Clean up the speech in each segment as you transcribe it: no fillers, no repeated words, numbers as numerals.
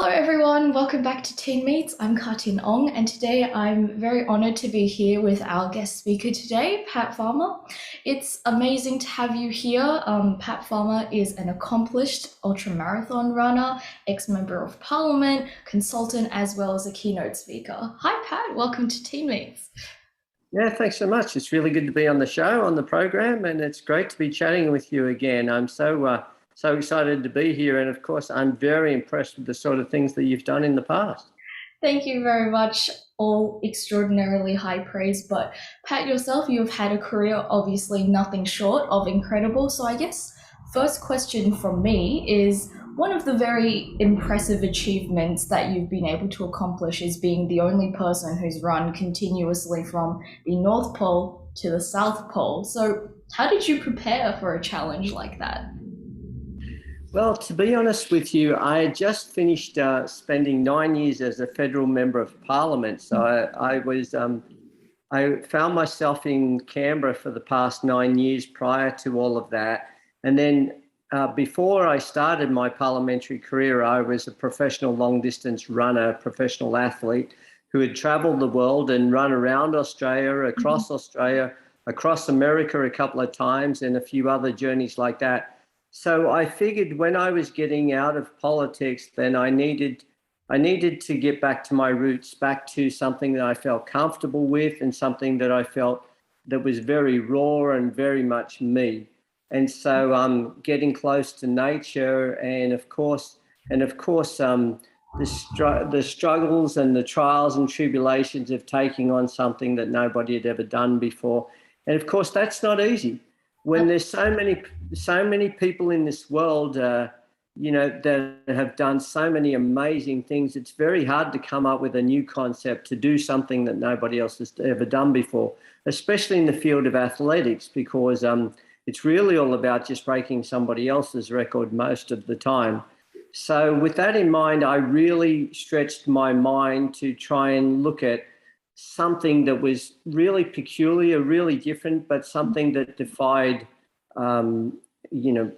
Hello everyone, welcome back to Teen Meets. I'm Katin Ong, and today I'm very honored to be here with our guest speaker today, Pat Farmer. It's amazing to have you here. Pat Farmer is an accomplished ultramarathon runner, ex-member of parliament, consultant, as well as a keynote speaker. Hi Pat, welcome to Teen Meets. Yeah, thanks so much. It's really good to be on the show, on the program, and it's great to be chatting with you again. I'm so excited to be here, and of course, I'm very impressed with the sort of things that you've done in the past. Thank you very much. All extraordinarily high praise. But Pat, yourself, you've had a career obviously nothing short of incredible. So I guess first question from me is one of the very impressive achievements that you've been able to accomplish is being the only person who's run continuously from the North Pole to the South Pole. So how did you prepare for a challenge like that? Well, to be honest with you, I had just finished spending 9 years as a federal member of parliament. So I found myself in Canberra for the past 9 years prior to all of that. And then before I started my parliamentary career, I was a professional long distance runner, professional athlete who had traveled the world and run around Australia, across America a couple of times, and a few other journeys like that. So I figured when I was getting out of politics, then I needed to get back to my roots, back to something that I felt comfortable with and something that I felt that was very raw and very much me. And so getting close to nature and of course, the struggles and the trials and tribulations of taking on something that nobody had ever done before. And of course, that's not easy when there's so many people in this world, that have done so many amazing things. It's very hard to come up with a new concept to do something that nobody else has ever done before, especially in the field of athletics, because it's really all about just breaking somebody else's record most of the time. So with that in mind, I really stretched my mind to try and look at something that was really peculiar, really different, but something that defied, um, you know,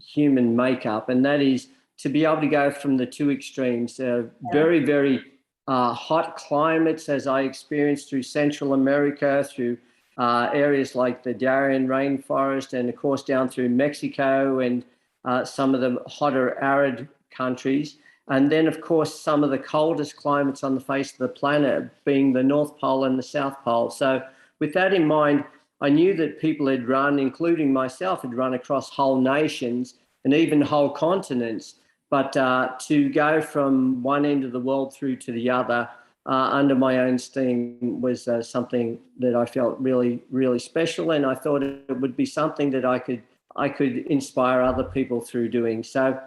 human makeup, and that is to be able to go from the two extremes, very, very hot climates, as I experienced through Central America, through areas like the Darien rainforest, and of course down through Mexico and some of the hotter arid countries. And then, of course, some of the coldest climates on the face of the planet, being the North Pole and the South Pole. So with that in mind, I knew that people had run, including myself, had run across whole nations and even whole continents. But to go from one end of the world through to the other under my own steam was something that I felt really, really special. And I thought it would be something that I could inspire other people through doing. So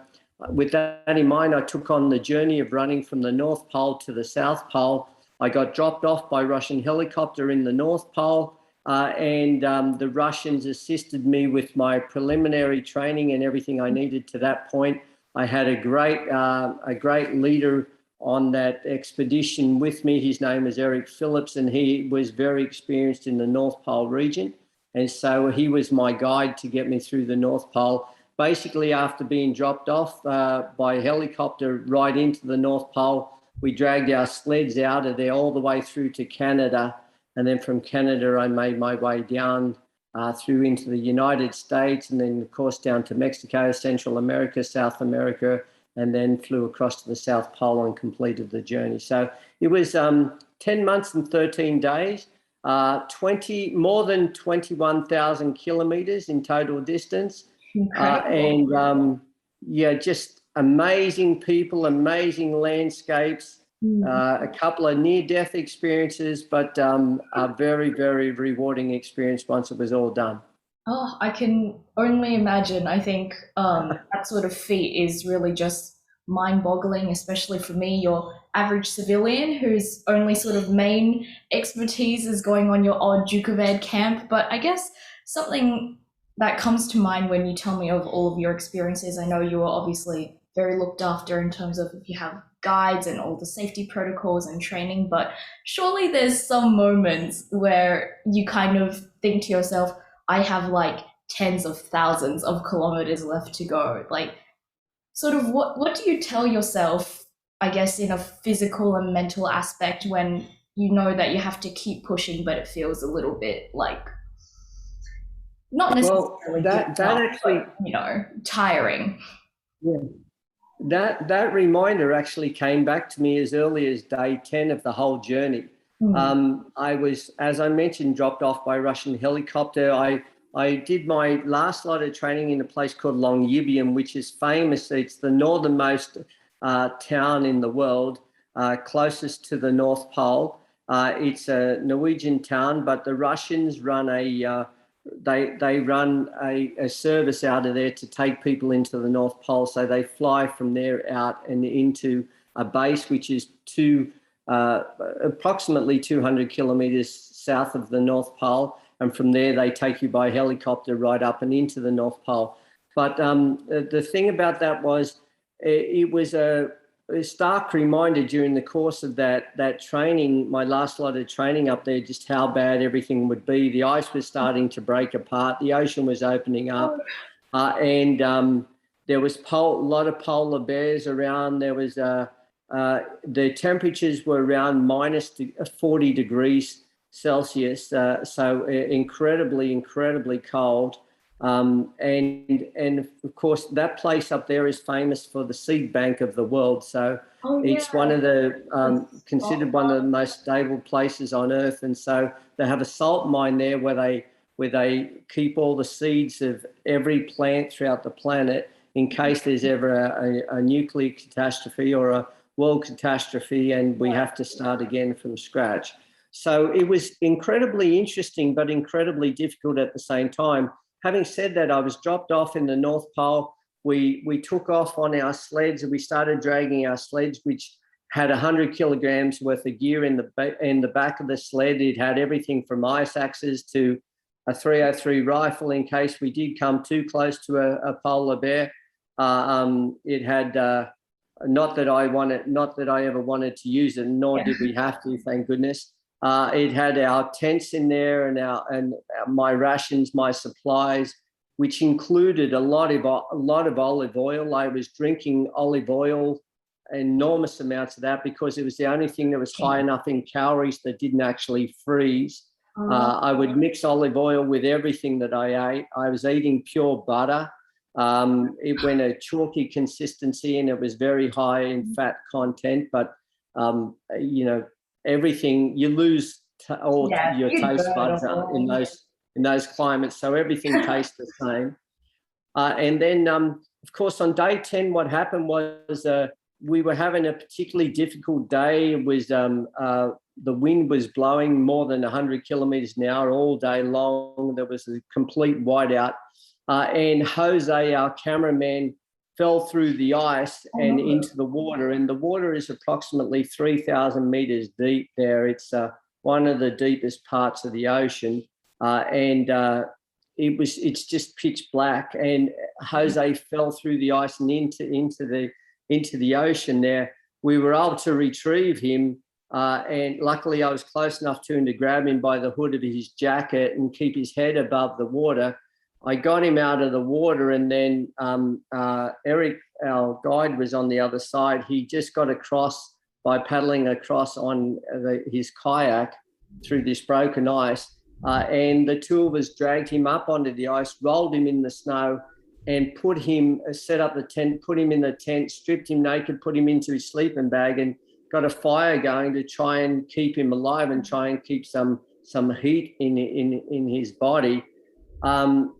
with that in mind, I took on the journey of running from the North Pole to the South Pole. I got dropped off by Russian helicopter in the North Pole. And the Russians assisted me with my preliminary training and everything I needed to that point. I had a great leader on that expedition with me. His name is Eric Phillips, and he was very experienced in the North Pole region. And so he was my guide to get me through the North Pole. Basically, after being dropped off by helicopter right into the North Pole, we dragged our sleds out of there all the way through to Canada. And then from Canada, I made my way down through into the United States, and then, of course, down to Mexico, Central America, South America, and then flew across to the South Pole and completed the journey. So it was 10 months and 13 days, more than 21,000 kilometers in total distance. And yeah, just amazing people, amazing landscapes. A couple of near-death experiences, but a very, very rewarding experience once it was all done. Oh, I can only imagine. I think that sort of feat is really just mind-boggling, especially for me, your average civilian whose only sort of main expertise is going on your odd Duke of Ed camp. But I guess something that comes to mind when you tell me of all of your experiences, I know you are obviously very looked after in terms of if you have guides and all the safety protocols and training, but surely there's some moments where you kind of think to yourself, I have like tens of thousands of kilometers left to go. Like, sort of what do you tell yourself I guess, in a physical and mental aspect when you know that you have to keep pushing, but it feels a little bit like not Well, necessarily giving that up, actually, but tiring. yeah, that reminder actually came back to me as early as day 10 of the whole journey. Mm. I was, as I mentioned, dropped off by Russian helicopter. I did my last lot of training in a place called Longyearbyen, which is famous. It's the northernmost town in the world, closest to the North Pole. It's a Norwegian town, but the Russians run they run a service out of there to take people into the North Pole. So they fly from there out and into a base which is approximately 200 kilometers south of the North Pole. And from there, they take you by helicopter right up and into the North Pole. But the thing about that was it was a stark reminder during the course of that training, my last lot of training up there, just how bad everything would be. The ice was starting to break apart. The ocean was opening up. And there was a lot of polar bears around. There was the temperatures were around minus 40 degrees Celsius, so incredibly cold. And of course, that place up there is famous for the seed bank of the world. So it's one of the considered one of the most stable places on Earth. And so they have a salt mine there where they keep all the seeds of every plant throughout the planet in case there's ever a nuclear catastrophe or a world catastrophe and we have to start again from scratch. So it was incredibly interesting, but incredibly difficult at the same time. Having said that, I was dropped off in the North Pole. We took off on our sleds and we started dragging our sleds, which had 100 kilograms worth of gear in the back of the sled. It had everything from ice axes to a 303 rifle in case we did come too close to a polar bear. It had not that I ever wanted to use it, nor did we have to, thank goodness. It had our tents in there and my rations, my supplies, which included a lot of olive oil. I was drinking olive oil, enormous amounts of that, because it was the only thing that was high enough in calories that didn't actually freeze. I would mix olive oil with everything that I ate. I was eating pure butter. It went a chalky consistency and it was very high in fat content, but everything, you lose all your taste buds in those climates, so everything tastes the same. And then, of course, on day 10, what happened was we were having a particularly difficult day. It was the wind was blowing more than 100 kilometers an hour all day long. There was a complete whiteout. And Jose, our cameraman, fell through the ice and into the water. And the water is approximately 3,000 meters deep there. It's one of the deepest parts of the ocean. It's just pitch black. And Jose fell through the ice and into the ocean there. We were able to retrieve him. And luckily I was close enough to him to grab him by the hood of his jacket and keep his head above the water. I got him out of the water, and then Eric, our guide, was on the other side. He just got across by paddling across on his kayak through this broken ice. And the two of us dragged him up onto the ice, rolled him in the snow, and set up the tent, put him in the tent, stripped him naked, put him into his sleeping bag, and got a fire going to try and keep him alive and try and keep some heat in his body. And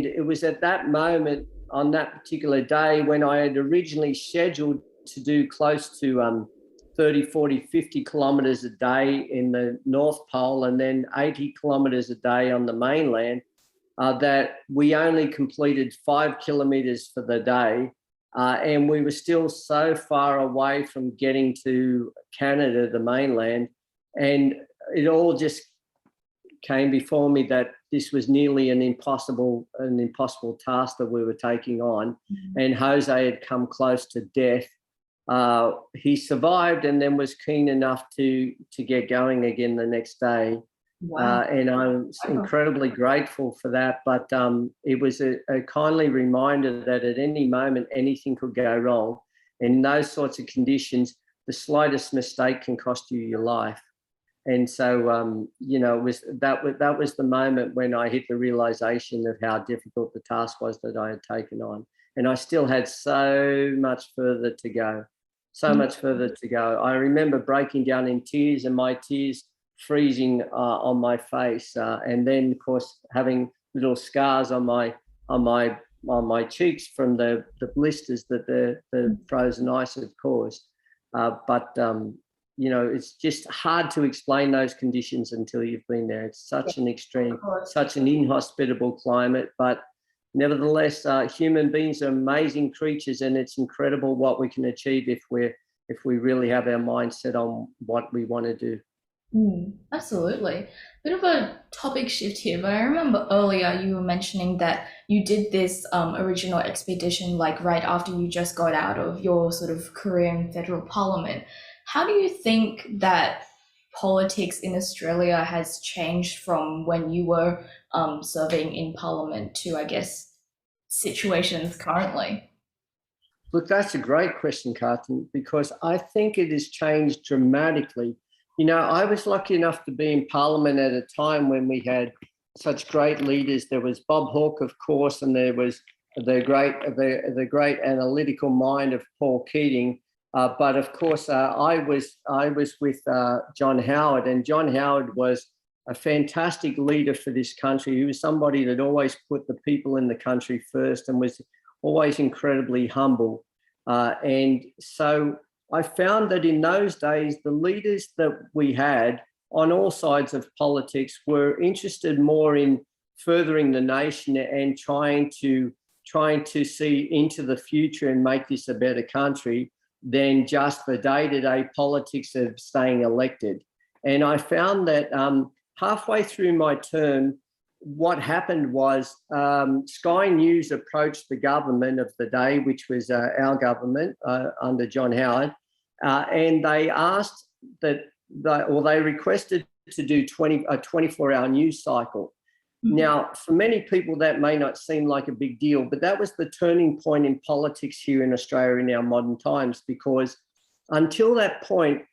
it was at that moment on that particular day when I had originally scheduled to do close to 30, 40, 50 kilometers a day in the North Pole and then 80 kilometers a day on the mainland, that we only completed 5 kilometers for the day. And we were still so far away from getting to Canada, the mainland. And it all just came before me that this was nearly an impossible task that we were taking on. Mm-hmm. And Jose had come close to death. He survived and then was keen enough to get going again the next day. Wow. And I'm incredibly grateful for that. But it was a kindly reminder that at any moment, anything could go wrong. In those sorts of conditions, the slightest mistake can cost you your life. And so, that was the moment when I hit the realization of how difficult the task was that I had taken on. And I still had so much further to go, so much further to go. I remember breaking down in tears and my tears freezing on my face. And then, of course, having little scars on my cheeks from the blisters that the frozen ice had caused. It's just hard to explain those conditions until you've been there. It's such an extreme, such an inhospitable climate, but nevertheless, human beings are amazing creatures, and it's incredible what we can achieve if we really have our mind set on what we want to do. Absolutely. Bit of a topic shift here, but I remember earlier you were mentioning that you did this original expedition like right after you just got out of your sort of career in federal parliament. How do you think that politics in Australia has changed from when you were serving in parliament to, I guess, situations currently? Look, that's a great question, Carlton, because I think it has changed dramatically. I was lucky enough to be in Parliament at a time when we had such great leaders. There was Bob Hawke, of course, and there was the great analytical mind of Paul Keating. But of course, I was with John Howard, and John Howard was a fantastic leader for this country. He was somebody that always put the people in the country first and was always incredibly humble. And so I found that in those days, the leaders that we had on all sides of politics were interested more in furthering the nation and trying to see into the future and make this a better country than just the day-to-day politics of staying elected. And I found that halfway through my term, what happened was Sky News approached the government of the day, which was our government under John Howard, and they asked they requested to do a 24-hour news cycle. Now, for many people, that may not seem like a big deal, but that was the turning point in politics here in Australia in our modern times, because until that point,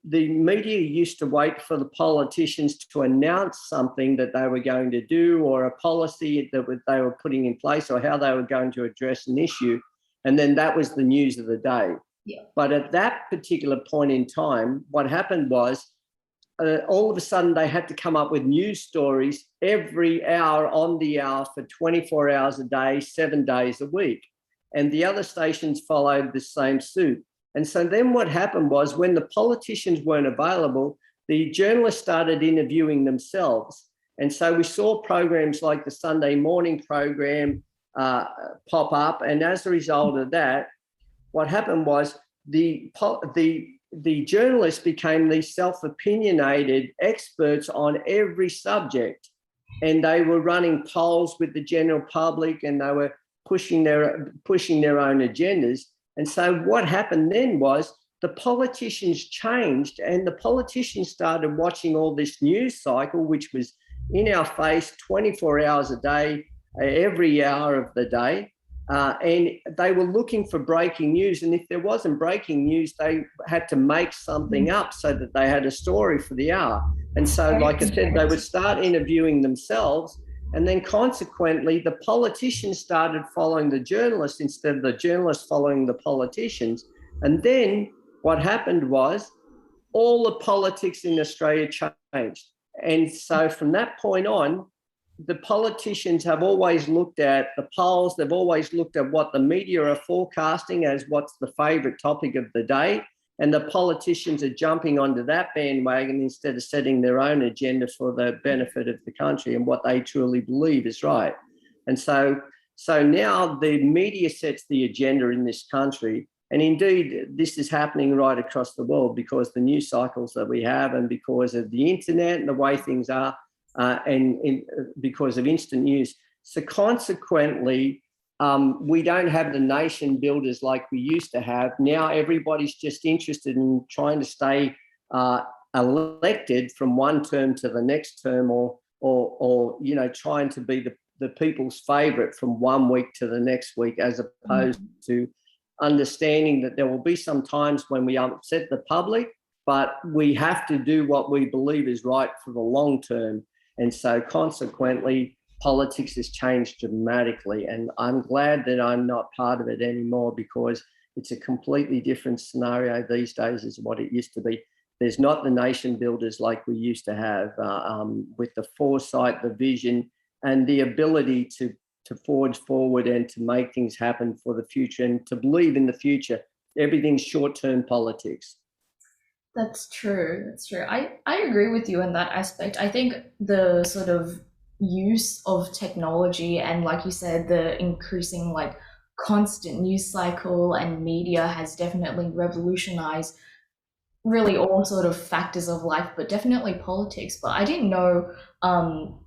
the media used to wait for the politicians to announce something that they were going to do, or a policy that they were putting in place, or how they were going to address an issue. And then that was the news of the day. Yeah. But at that particular point in time, what happened was all of a sudden they had to come up with news stories every hour on the hour for 24 hours a day, 7 days a week. And the other stations followed the same suit. And so then what happened was, when the politicians weren't available, the journalists started interviewing themselves. And so we saw programs like the Sunday morning program pop up. And as a result of that, what happened was the journalists became these self-opinionated experts on every subject. And they were running polls with the general public, and they were pushing their own agendas. And so what happened then was the politicians changed, and the politicians started watching all this news cycle, which was in our face 24 hours a day, every hour of the day. And they were looking for breaking news. And if there wasn't breaking news, they had to make something up so that they had a story for the hour. And so, like I said, they would start interviewing themselves. And then consequently, the politicians started following the journalists instead of the journalists following the politicians. And then what happened was all the politics in Australia changed. And so from that point on, the politicians have always looked at the polls. They've always looked at what the media are forecasting as what's the favourite topic of the day. And the politicians are jumping onto that bandwagon instead of setting their own agenda for the benefit of the country and what they truly believe is right. And so now the media sets the agenda in this country. And indeed, this is happening right across the world because the news cycles that we have, and because of the internet and the way things are, and because of instant news. So consequently, we don't have the nation builders like we used to have. Now everybody's just interested in trying to stay elected from one term to the next term, or trying to be the people's favourite from one week to the next week, as opposed to understanding that there will be some times when we upset the public, but we have to do what we believe is right for the long term. And so consequently, politics has changed dramatically. And I'm glad that I'm not part of it anymore, because it's a completely different scenario these days as what it used to be. There's not the nation builders like we used to have, with the foresight, the vision, and the ability to forge forward and to make things happen for the future and to believe in the future. Everything's short-term politics. That's true. That's true. I agree with you in that aspect. I think the sort of use of technology and, like you said, the increasing like constant news cycle and media has definitely revolutionized really all sort of factors of life, but definitely politics. But I didn't know,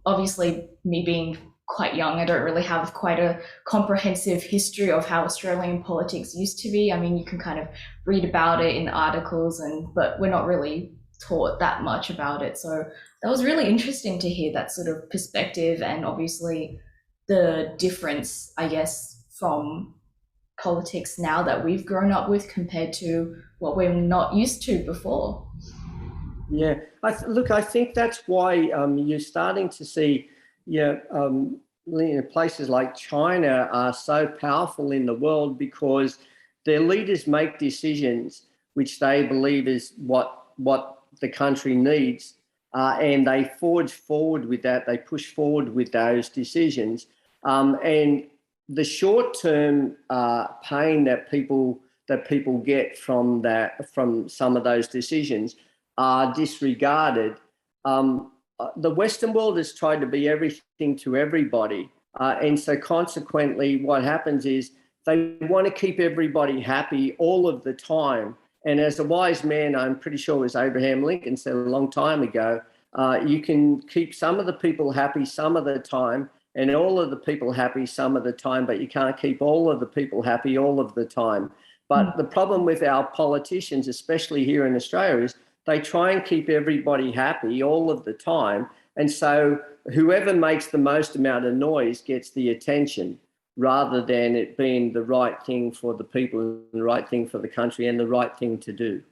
obviously, me being quite young, I don't really have quite a comprehensive history of how Australian politics used to be. I mean, you can kind of read about it in articles, but we're not really taught that much about it. So that was really interesting to hear that sort of perspective, and obviously the difference, I guess, from politics now that we've grown up with compared to what we're not used to before. Yeah, look, I think that's why you're starting to see, places like China are so powerful in the world, because their leaders make decisions which they believe is what the country needs, and they forge forward with that. They push forward with those decisions, and the short-term pain that people get from some of those decisions are disregarded. The Western world has tried to be everything to everybody, and so consequently, what happens is they want to keep everybody happy all of the time. And as a wise man, I'm pretty sure it was Abraham Lincoln, said a long time ago, you can keep some of the people happy some of the time, and all of the people happy some of the time, but you can't keep all of the people happy all of the time. But the problem with our politicians, especially here in Australia, is they try and keep everybody happy all of the time. And so whoever makes the most amount of noise gets the attention, rather than it being the right thing for the people, and the right thing for the country, and the right thing to do.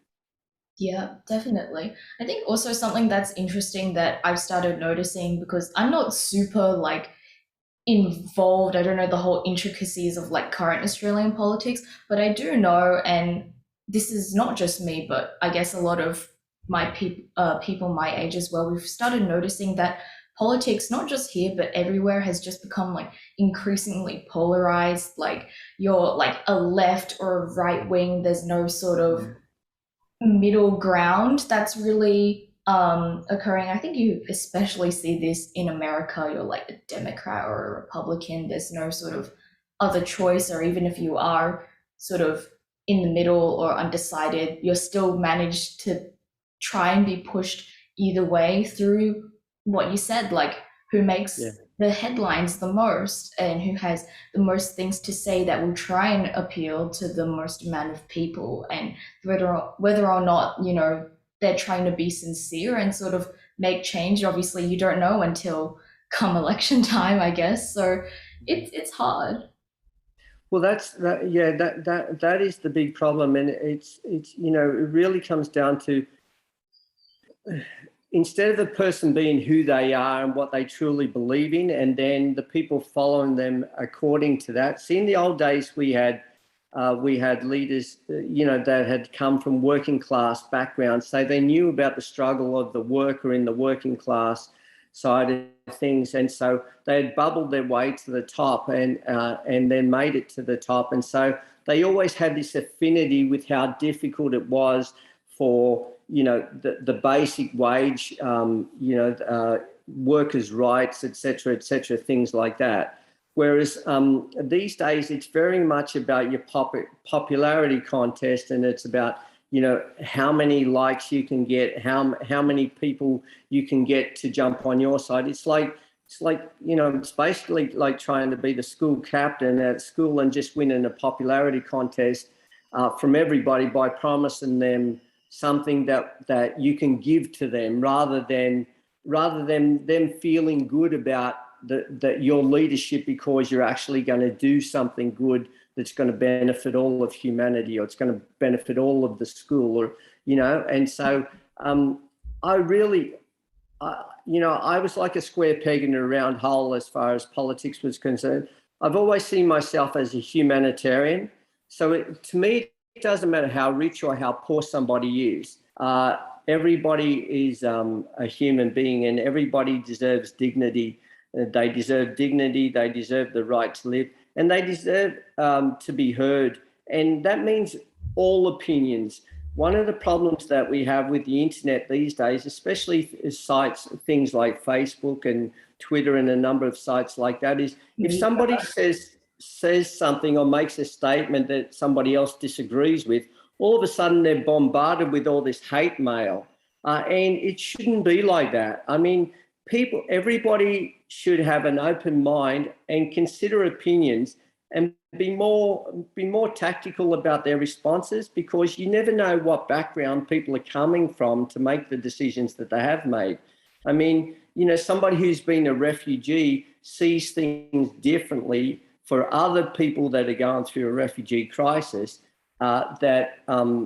Yeah, definitely. I think also something that's interesting that I've started noticing, because I'm not super like involved. I don't know the whole intricacies of like current Australian politics, but I do know, and this is not just me, but I guess a lot of my people my age as well. We've started noticing that politics, not just here but everywhere, has just become like increasingly polarized. Like you're like a left or a right wing. There's no sort of middle ground that's really occurring. I think you especially see this in America. You're like a Democrat or a Republican. There's no sort of other choice, or even if you are sort of in the middle or undecided, you're still managed to try and be pushed either way through what you said, like who makes Yeah. the headlines the most and who has the most things to say that will try and appeal to the most amount of people, and whether or not, you know, they're trying to be sincere and sort of make change. Obviously you don't know until come election time, I guess. So it's hard. Well, that is the big problem, and it's it really comes down to, instead of the person being who they are and what they truly believe in, and then the people following them according to that. See, in the old days, we had leaders, that had come from working class backgrounds, so they knew about the struggle of the worker in the working class side of things, and so they had bubbled their way to the top, and then made it to the top, and so they always had this affinity with how difficult it was for the basic wage, workers' rights, etc., things like that. Whereas these days, it's very much about your popularity contest, and it's about how many likes you can get, how many people you can get to jump on your side. It's basically like trying to be the school captain at school and just winning a popularity contest from everybody by promising them something that you can give to them, rather than them feeling good about your leadership, because you're actually going to do something good that's going to benefit all of humanity, or it's going to benefit all of the school, or, and so I really, I was like a square peg in a round hole as far as politics was concerned. I've always seen myself as a humanitarian. So to me, it doesn't matter how rich or how poor somebody is. Everybody is a human being, and everybody deserves dignity. They deserve dignity. They deserve the right to live, and they deserve to be heard. And that means all opinions. One of the problems that we have with the internet these days, especially sites, things like Facebook and Twitter and a number of sites like that, is if somebody says something or makes a statement that somebody else disagrees with, all of a sudden they're bombarded with all this hate mail. And it shouldn't be like that. I mean, everybody should have an open mind and consider opinions, and be more tactical about their responses, because you never know what background people are coming from to make the decisions that they have made. I mean, somebody who's been a refugee sees things differently for other people that are going through a refugee crisis that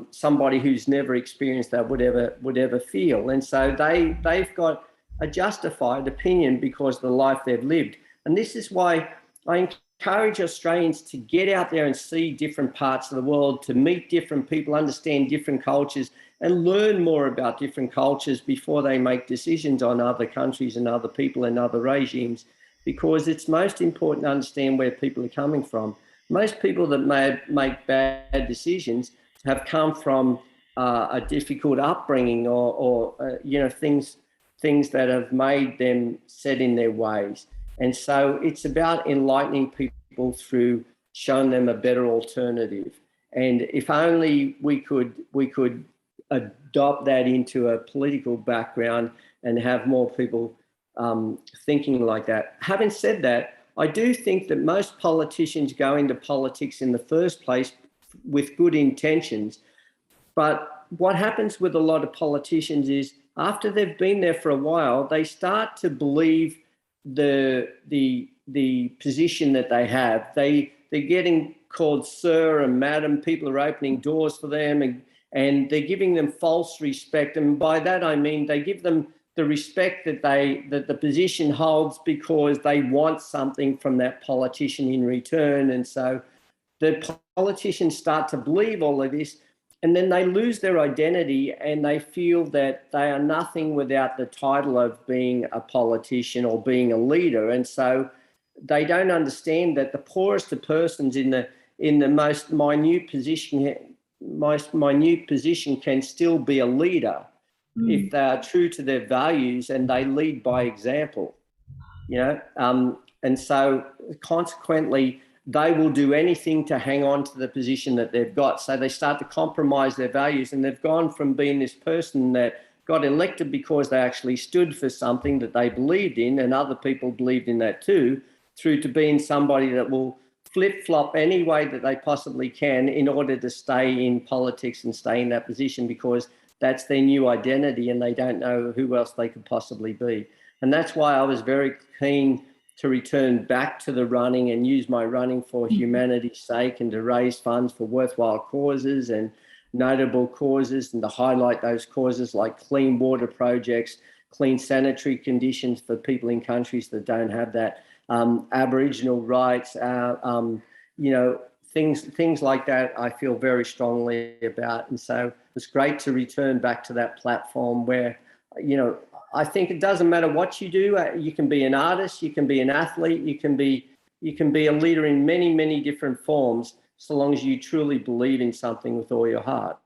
somebody who's never experienced that would ever feel. And so they've got a justified opinion because of the life they've lived. And this is why I encourage Australians to get out there and see different parts of the world, to meet different people, understand different cultures, and learn more about different cultures before they make decisions on other countries and other people and other regimes, because it's most important to understand where people are coming from. Most people that make bad decisions have come from a difficult upbringing, or things that have made them set in their ways. And so it's about enlightening people through showing them a better alternative. And if only we could adopt that into a political background and have more people thinking like that. Having said that, I do think that most politicians go into politics in the first place with good intentions. But what happens with a lot of politicians is, after they've been there for a while, they start to believe the position that they have. They're getting called sir and madam. People are opening doors for them, and they're giving them false respect. And by that I mean they give them the respect that the position holds because they want something from that politician in return. And so the politicians start to believe all of this, and then they lose their identity, and they feel that they are nothing without the title of being a politician or being a leader. And so they don't understand that the poorest of persons in the most minute position can still be a leader if they are true to their values and they lead by example. And so consequently, they will do anything to hang on to the position that they've got. So they start to compromise their values, and they've gone from being this person that got elected because they actually stood for something that they believed in, and other people believed in that too, through to being somebody that will flip-flop any way that they possibly can in order to stay in politics and stay in that position, because that's their new identity and they don't know who else they could possibly be. And that's why I was very keen to return back to the running and use my running for humanity's sake, and to raise funds for worthwhile causes and notable causes, and to highlight those causes like clean water projects, clean sanitary conditions for people in countries that don't have that, Aboriginal rights, things like that I feel very strongly about. And so it's great to return back to that platform where, I think it doesn't matter what you do. You can be an artist, you can be an athlete, you can be a leader in many, many different forms, so long as you truly believe in something with all your heart.